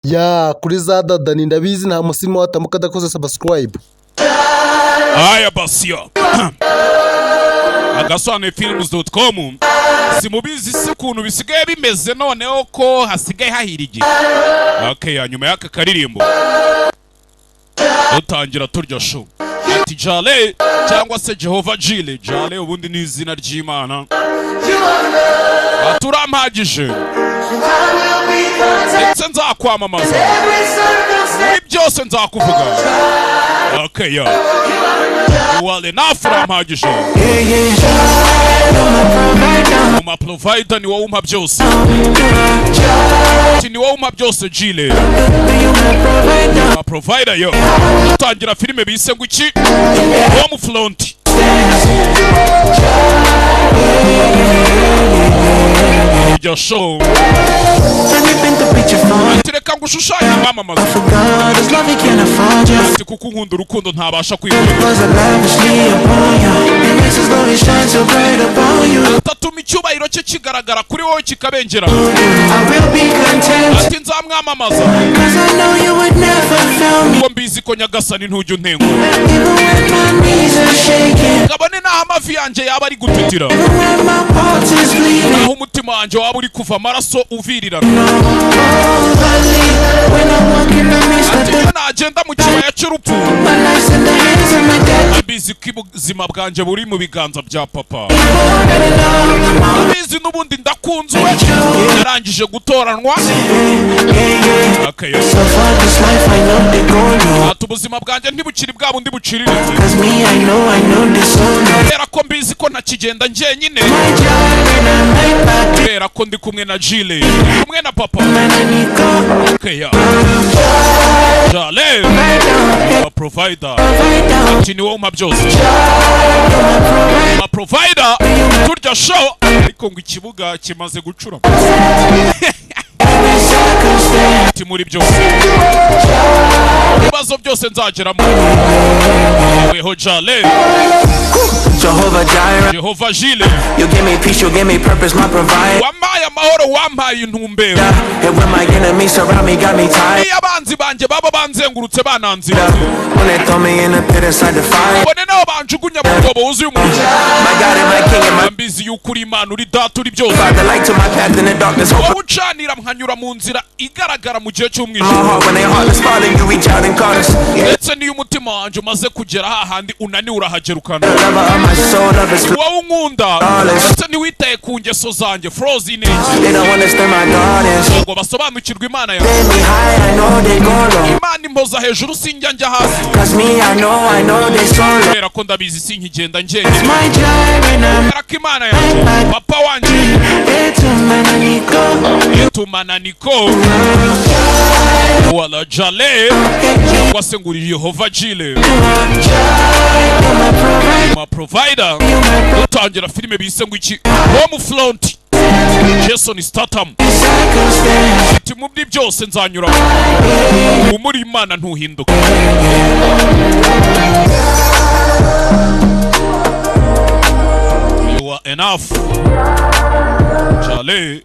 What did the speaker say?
ya kuri za dada ni ndabizi nta musima watamuka adakoze subscribe. Aya basiyo Agaswane films.com simubizi se kuntu bisigaye bimeze noneho ko hasigaye hahirigi. Okay, nyuma y'aka karirimbo utangira turya show ati Jireh cyangwa se Jehova Jireh. Jireh ubundi ni izina ry'Imana. Aturampagije ndetse nzakwamamaza muri byose nzakuvuga. Okay, yo wale nafurampagije uma provider ni wowe umpa byose. Ni wowe umpa byose Jireh. Uma provider yo utangira filime bise ngo iki Home Front. Your show Atireka ngushushanya kwamamaza ati kuko nkunda urukundo ntabasha kwigurira atatuma icyubahiro cye kigaragara kuri wowe kikabengera ati nzamwamamaza ngo mbizi ko nyagasani ntujya untengo kabone naho amavi yanjye yaba ari gutitira naho umutima wanjye waba uri kuva amaraso uvirirana ati iyo nagenda mu kibaya cy'urupfu mbizi ko ubuzima bwanjye buri mu biganza bya papa mbizi n'ubundi ndakunzwe yarangije gutoranwa ati ubuzima bwanjye ntibukiri bwa bundi buciriritse kubera ko mbizi ko ntakigenda njyenyine kubera ko ndi kumwe na Jireh kumwe na papa. Okay, ya Jireh a provider ati ni wowe umpa byose. A provider turya show ariko ngo ikibuga kimaze gucura ati muri byose ibibazo byose nzageramo weho Jireh. Jehova Jireh, you give me peace, you give me purpose, my provider. Wampaye amahoro, wampaye intumbero. And when my enemies surround me, got me tired. Iyo abanzi banje baba banzengurutse bananzira. When they throw me in the pit inside the fire. Bone naho banjugunya mu rwobo wuzuye umuriro. My God and my King and my mbizi y'ukuri Imana uri data uri byose. the light to my path in the darkness. Ucanira mkanyura mu nzira igaragara mu gihe cy'umwijima. My heart when they heartless falling, you reach out and call us. Ndetse niyo umutima wanje umaze kugera hahandi unani urahagerukana. Wowe unkunda ndetse ntiwitaye ku ngeso zanjye froze inenge ngo basobanukirwe Imana yawe. Imana impoza hejuru sinjya njya hasi kubera ko ndabizi sinkigenda njyenyine kubera ko Imana yanjye papa wanjye itumana niko wala Jireh cyangwa se ngo uri Jehova Jireh ma provider. Utangira filime bise ngo iki Home Front Jason Statham ati mu byo byose nzanyura umuri Imana ntuhinduka. You are enough Jireh.